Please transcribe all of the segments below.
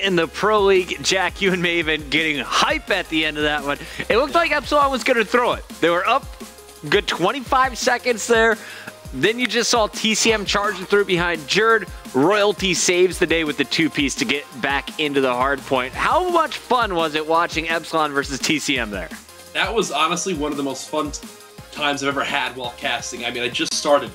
In the Pro League, Jack, you and Maven getting hype at the end of that one. It looked like Epsilon was going to throw it. They were up good 25 seconds there. Then you just saw TCM charging through behind Jerd. Royalty saves the day with the two-piece to get back into the hard point. How much fun was it watching Epsilon versus TCM there? That was honestly one of the most fun times I've ever had while casting. I mean, I just started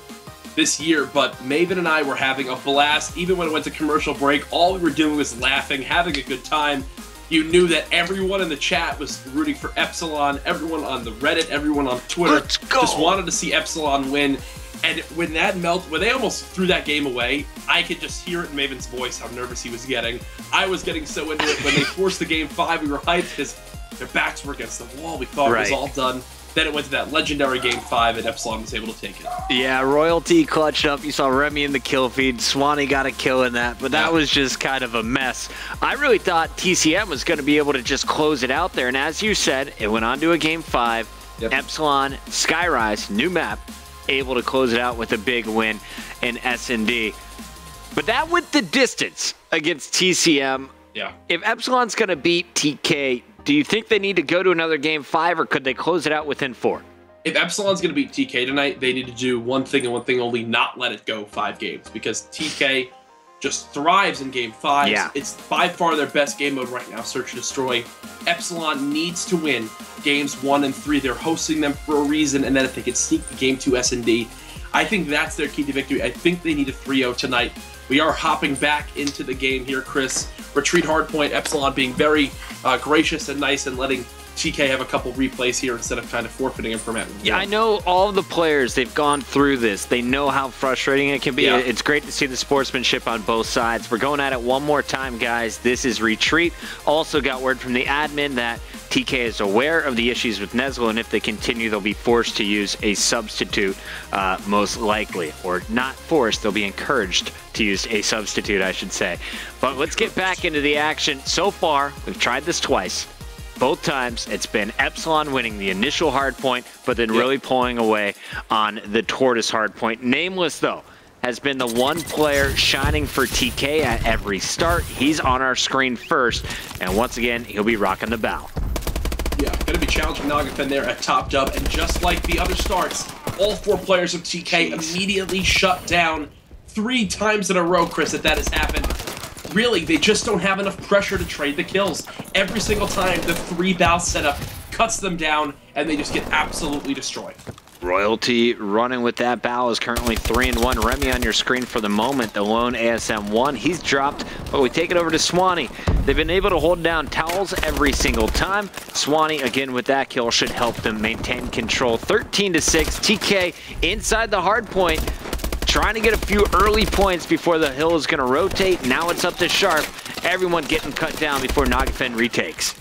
this year, but Maven and I were having a blast. Even when it went to commercial break, all we were doing was laughing, having a good time. You knew that everyone in the chat was rooting for Epsilon, everyone on the Reddit, everyone on Twitter just wanted to see Epsilon win. And when they almost threw that game away, I could just hear it in Maven's voice how nervous he was getting. I was getting so into it. When they forced the game 5, we were hyped because their backs were against the wall. We thought it was all done. Then it went to that legendary game 5, and Epsilon was able to take it. Yeah, Royalty clutched up. You saw Remy in the kill feed. Swanee got a kill in that, but that was just kind of a mess. I really thought TCM was going to be able to just close it out there, and as you said, it went on to a game 5. Epsilon, Skyrise, new map, able to close it out with a big win in S&D. But that went the distance against TCM. Yeah. If Epsilon's going to beat TK, do you think they need to go to another game 5, or could they close it out within 4? If Epsilon's going to beat TK tonight, they need to do one thing and one thing only, not let it go 5 games, because TK just thrives in game 5. Yeah. It's by far their best game mode right now, Search and Destroy. Epsilon needs to win games 1 and 3. They're hosting them for a reason, and then if they could sneak the game 2 S&D, I think that's their key to victory. I think they need a 3-0 tonight. We are hopping back into the game here, Chris. Retreat hardpoint, Epsilon being very gracious and nice and letting TK have a couple replays here instead of kind of forfeiting him from it. Yeah, I know all the players, they've gone through this. They know how frustrating it can be. Yeah. It's great to see the sportsmanship on both sides. We're going at it one more time, guys. This is Retreat. Also got word from the admin that TK is aware of the issues with Nezlo, and if they continue, they'll be forced to use a substitute, most likely. Or not forced, they'll be encouraged to use a substitute, I should say. But let's get back into the action. So far, we've tried this twice. Both times, it's been Epsilon winning the initial hardpoint, but then really pulling away on the Tortoise hardpoint. Nameless, though, has been the one player shining for TK at every start. He's on our screen first, and once again, he'll be rocking the bow. Yeah, going to be challenging Nagafen there at top dub, and just like the other starts, all 4 players of TK immediately shut down 3 times in a row, Chris, that has happened. Really, they just don't have enough pressure to trade the kills. Every single time, the 3-bow setup cuts them down, and they just get absolutely destroyed. Royalty running with that bow is currently 3-1. Remy on your screen for the moment, the lone ASM1. He's dropped, but we take it over to Swanee. They've been able to hold down towels every single time. Swanee, again, with that kill, should help them maintain control. 13-6, TK inside the hard point. Trying to get a few early points before the hill is going to rotate. Now it's up to Sharp. Everyone getting cut down before Nagafen retakes.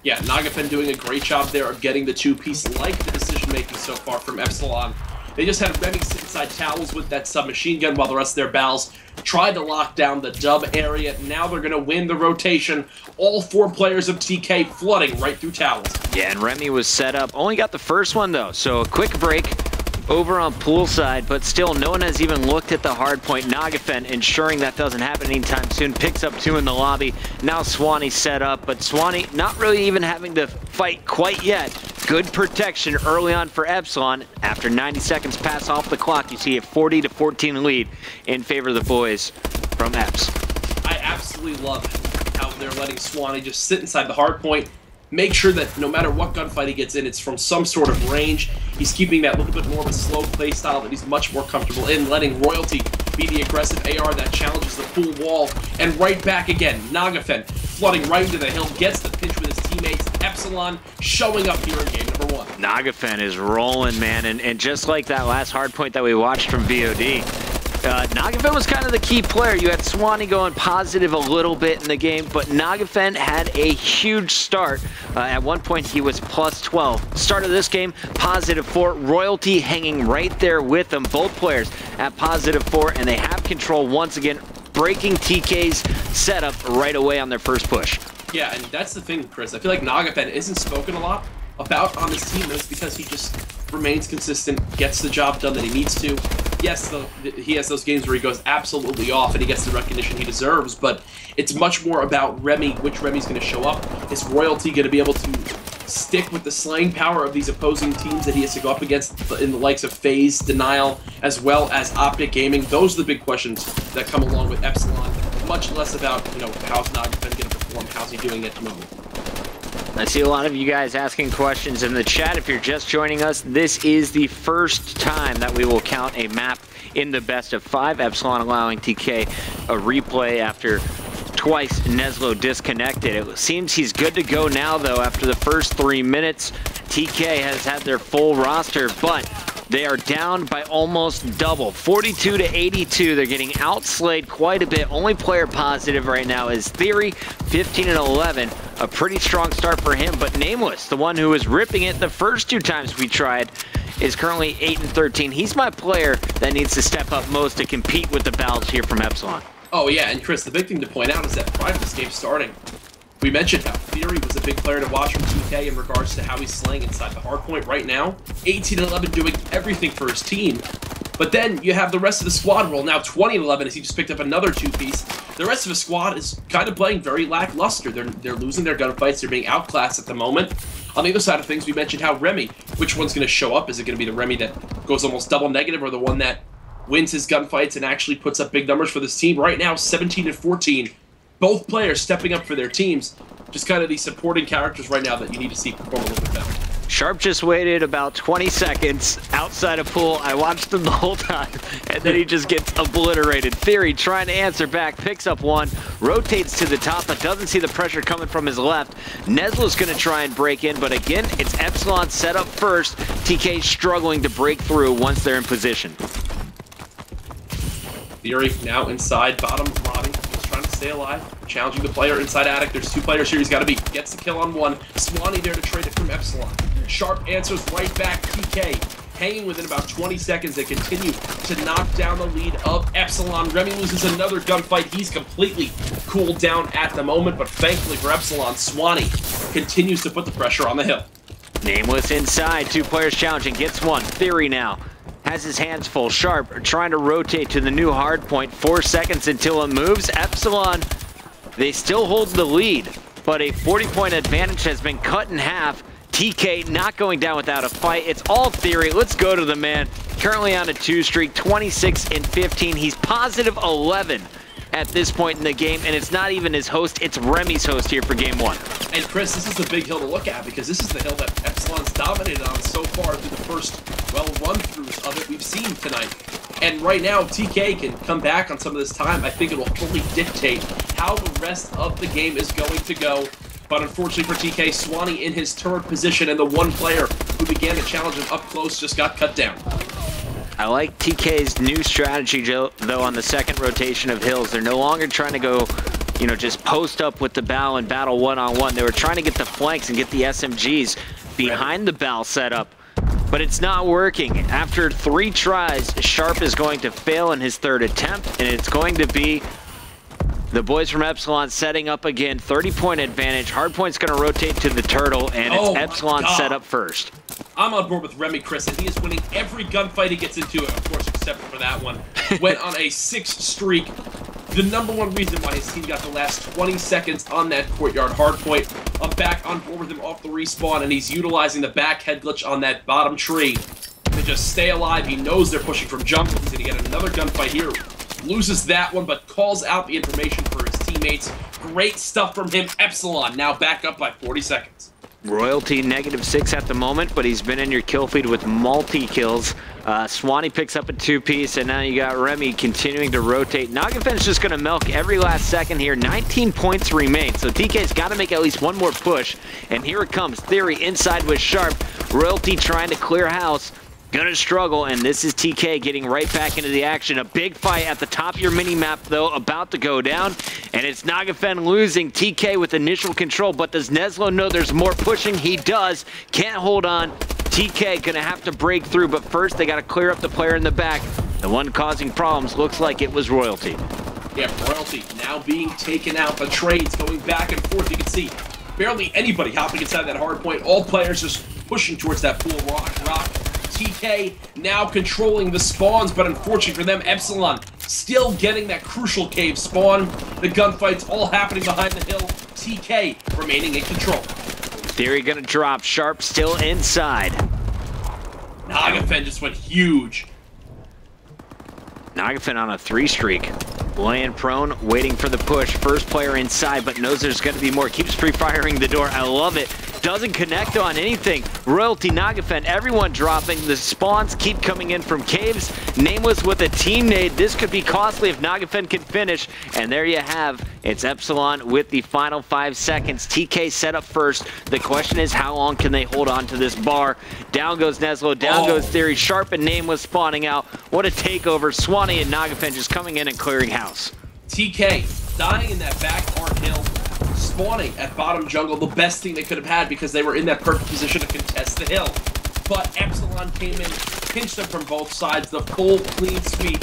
Yeah, Nagafen doing a great job there of getting the 2-piece. Like the decision-making so far from Epsilon. They just had Remy sit inside towels with that submachine gun while the rest of their bows tried to lock down the dub area. Now they're going to win the rotation. All 4 players of TK flooding right through towels. Yeah, and Remy was set up. Only got the first one, though, so a quick break over on poolside, but still no one has even looked at the hard point. Nagafen ensuring that doesn't happen anytime soon. Picks up 2 in the lobby. Now Swanee set up, but Swanee not really even having to fight quite yet. Good protection early on for Epsilon. After 90 seconds pass off the clock, you see a 40-14 lead in favor of the boys from Eps. I absolutely love how they're letting Swanee just sit inside the hard point. Make sure that no matter what gunfight he gets in, it's from some sort of range. He's keeping that little bit more of a slow play style that he's much more comfortable in, letting Royalty be the aggressive AR that challenges the pool wall. And right back again, Nagafen flooding right into the hill, gets the pinch with his teammates. Epsilon showing up here in game number 1. Nagafen is rolling, man, and just like that last hardpoint that we watched from VOD, Nagafen was kind of the key player. You had Swanee going positive a little bit in the game, but Nagafen had a huge start. At one point, he was plus 12. Start of this game, positive 4. Royalty hanging right there with them. Both players at positive 4, and they have control once again, breaking TK's setup right away on their first push. Yeah, and that's the thing, Chris. I feel like Nagafen isn't spoken a lot about on this team, and it's because he just remains consistent, gets the job done that he needs to. yes, he has those games where he goes absolutely off and he gets the recognition he deserves, but it's much more about Remy, which Remy's going to show up. Is Royalty going to be able to stick with the slaying power of these opposing teams that he has to go up against in the likes of FaZe, Denial, as well as Optic Gaming? Those are the big questions that come along with Epsilon. Much less about, you know, how's Nagafen going to perform, how's he doing at the moment. I see a lot of you guys asking questions in the chat. If you're just joining us, this is the first time that we will count a map in the best of 5. Epsilon allowing TK a replay after twice Neslo disconnected. It seems he's good to go now, though, after the first 3 minutes. TK has had their full roster, but they are down by almost double, 42 to 82. They're getting outslayed quite a bit. Only player positive right now is Theory, 15 and 11. A pretty strong start for him, but Nameless, the one who was ripping it the first 2 times we tried, is currently 8 and 13. He's my player that needs to step up most to compete with the battles here from Epsilon. Oh yeah, and Chris, the big thing to point out is that prior to this game starting, we mentioned how Theory was a big player to watch from TK in regards to how he's slaying inside the hardpoint right now. 18-11 doing everything for his team. But then you have the rest of the squad roll now 20-11 as he just picked up another 2-piece. The rest of the squad is kind of playing very lackluster. They're losing their gunfights. They're being outclassed at the moment. On the other side of things, we mentioned how Remy, which one's going to show up? Is it going to be the Remy that goes almost double negative or the one that wins his gunfights and actually puts up big numbers for this team? Right now, 17 and 14. Both players stepping up for their teams. Just kind of these supporting characters right now that you need to see perform a little bit better. Sharp just waited about 20 seconds outside of pool. I watched him the whole time, and then he just gets obliterated. Theory trying to answer back, picks up one, rotates to the top, but doesn't see the pressure coming from his left. Neslo's going to try and break in, but again, it's Epsilon set up first. TK struggling to break through once they're in position. Theory now inside bottom lobby, just trying to stay alive, challenging the player inside attic. There's 2 players here. He's got to beat. Gets the kill on one. Swanee there to trade it from Epsilon. Sharp answers right back. TK hanging within about 20 seconds. They continue to knock down the lead of Epsilon. Remy loses another gunfight. He's completely cooled down at the moment, but thankfully for Epsilon, Swanee continues to put the pressure on the hill. Nameless inside. 2 players challenging. Gets one. Theory now has his hands full. Sharp trying to rotate to the new hard point. 4 seconds until it moves. Epsilon, they still hold the lead, but a 40-point advantage has been cut in half. TK not going down without a fight. It's all Theory. Let's go to the man. Currently on a 2 streak, 26 and 15. He's positive 11 at this point in the game, and it's not even his host, it's Remy's host here for game 1. And Chris, this is the big hill to look at because this is the hill that Epsilon's dominated on so far through the first, well, run-throughs of it we've seen tonight. And right now, TK can come back on some of this time. I think it will fully dictate how the rest of the game is going to go. But unfortunately for TK, Swanee in his turret position, and the one player who began to challenge him up close just got cut down. I like TK's new strategy, though, on the second rotation of hills. They're no longer trying to go, you know, just post up with the bow and battle one-on-one. They were trying to get the flanks and get the SMGs behind the bow setup, but it's not working. After 3 tries, Sharp is going to fail in his 3rd attempt, and it's going to be the boys from Epsilon setting up again. 30-point advantage. Hardpoint's going to rotate to the turtle, and it's Epsilon set up first. I'm on board with Remy, Chris, and he is winning every gunfight he gets into, of course, except for that one. Went on a 6 streak. The #1 reason why his team got the last 20 seconds on that courtyard hardpoint. I'm back on board with him off the respawn, and he's utilizing the back head glitch on that bottom tree to just stay alive. He knows they're pushing from jungle. He's going to get another gunfight here. Loses that one, but calls out the information for his teammates. Great stuff from him. Epsilon now back up by 40 seconds. Royalty -6 at the moment, but he's been in your kill feed with multi-kills. Swanee picks up a 2-piece, and now you got Remy continuing to rotate. Nagafen's just going to milk every last second here. 19 points remain, so TK's got to make at least one more push. And here it comes. Theory inside with Sharp. Royalty trying to clear house. Gonna struggle, and this is TK getting right back into the action. A big fight at the top of your mini-map, though, about to go down, and it's Nagafen losing. TK with initial control, but does Neslo know there's more pushing? He does. Can't hold on. TK gonna have to break through, but first they gotta clear up the player in the back. The one causing problems looks like it was Royalty. Yeah, Royalty now being taken out. The trades going back and forth. You can see barely anybody hopping inside that hard point. All players just pushing towards that pool rock. TK now controlling the spawns, but unfortunately for them, Epsilon still getting that crucial cave spawn. The gunfights all happening behind the hill. TK remaining in control. Theory gonna drop. Sharp still inside. Nagafen just went huge. Nagafen on a 3 streak. Laying prone, waiting for the push. First player inside, but knows there's going to be more. Keeps pre-firing the door. I love it. Doesn't connect on anything. Royalty, Nagafen, everyone dropping. The spawns keep coming in from caves. Nameless with a team nade. This could be costly if Nagafen can finish. And there you have. It's Epsilon with the final 5 seconds. TK set up first. The question is, how long can they hold on to this bar? Down goes Neslo. Down goes Theory. Sharp and Nameless spawning out. What a takeover. Swanee and Nagafen just coming in and clearing house. TK dying in that back hard hill. Spawning at bottom jungle, the best thing they could have had because they were in that perfect position to contest the hill. But Epsilon came in, pinched them from both sides, the full clean sweep.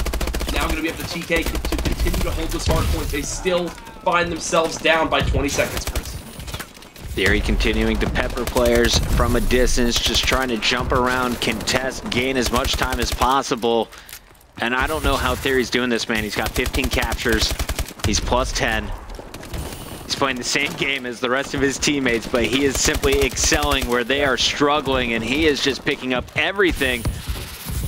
Now going to be up to TK to continue to hold this hard point. They still find themselves down by 20 seconds, Chris. Theory continuing to pepper players from a distance, just trying to jump around, contest, gain as much time as possible. And I don't know how Theory's doing this, man. He's got 15 captures. He's plus 10. He's playing the same game as the rest of his teammates, but he is simply excelling where they are struggling, and he is just picking up everything.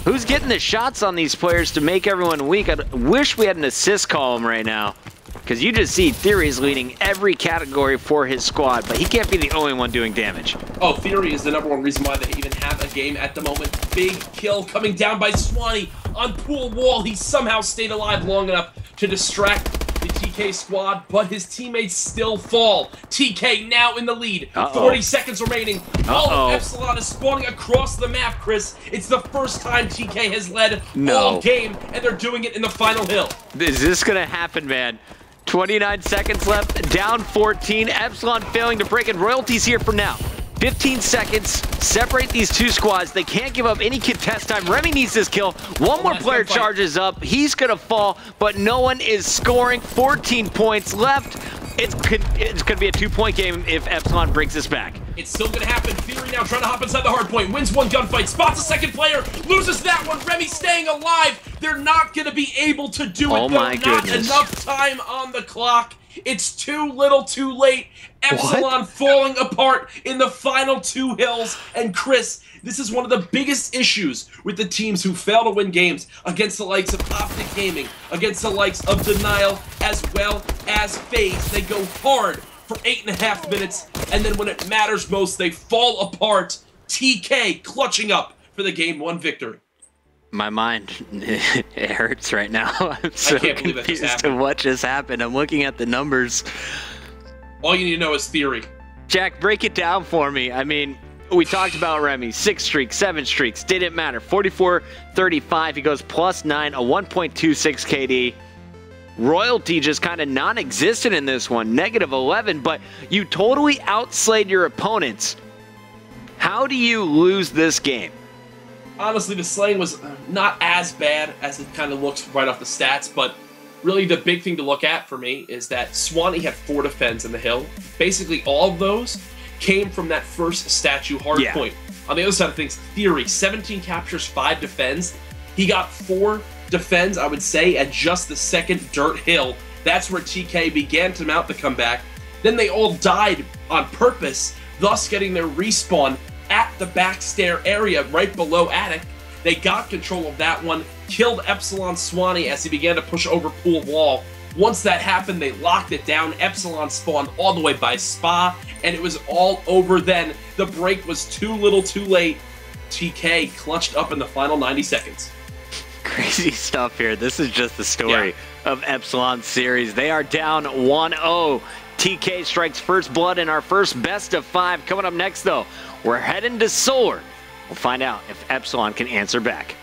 Who's getting the shots on these players to make everyone weak? I wish we had an assist column right now, because you just see Theory's leading every category for his squad, but he can't be the only one doing damage. Oh, Theory is the #1 reason why they even have a game at the moment. Big kill coming down by Swanee on pool wall. He somehow stayed alive long enough to distract the TK squad, but his teammates still fall. TK now in the lead. 40 seconds remaining. All of Epsilon is spawning across the map, Chris. It's the first time TK has led all game, and they're doing it in the final hill. Is this gonna happen, man? 29 seconds left, down 14. Epsilon failing to break, and Royalty's here for now. 15 seconds, separate these two squads. They can't give up any contest time. Remy needs this kill. One more player charges up. He's gonna fall, but no one is scoring. 14 points left. It's gonna be a 2-point game if Epsilon brings this back. It's still gonna happen. Theory now trying to hop inside the hard point. Wins one gunfight, spots a second player, loses that one. Remy staying alive. They're not gonna be able to do it, though. Not enough time on the clock. It's too little too late. Epsilon falling apart in the final 2 hills. And Chris, this is one of the biggest issues with the teams who fail to win games against the likes of Optic Gaming, against the likes of Denial, as well as FaZe. They go hard for 8.5 minutes, and then when it matters most, they fall apart. TK clutching up for the Game 1 victory. My mind, it hurts right now. I'm so confused to what just happened. I'm looking at the numbers. All you need to know is Theory. Jack, break it down for me. I mean, we talked about Remy. 6 streaks, 7 streaks. Didn't matter. 44-35. He goes +9, a 1.26 KD. Royalty just kind of non-existent in this one. -11, but you totally outslayed your opponents. How do you lose this game? Honestly, the slaying was not as bad as it kind of looks right off the stats, but really the big thing to look at for me is that Swanee had 4 defends in the hill. Basically, all of those came from that first statue hardpoint. On the other side of things, Theory, 17 captures, 5 defends. He got 4 defends, I would say, at just the second dirt hill. That's where TK began to mount the comeback. Then they all died on purpose, thus getting their respawn at the back stair area right below attic. They got control of that one, killed Epsilon Swanee as he began to push over pool wall. Once that happened, they locked it down. Epsilon spawned all the way by Spa, and it was all over then. The break was too little too late. TK clutched up in the final 90 seconds. Crazy stuff here. This is just the story of Epsilon series. They are down 1-0. TK strikes first blood in our first best of 5. Coming up next, though, we're heading to Solar. We'll find out if Epsilon can answer back.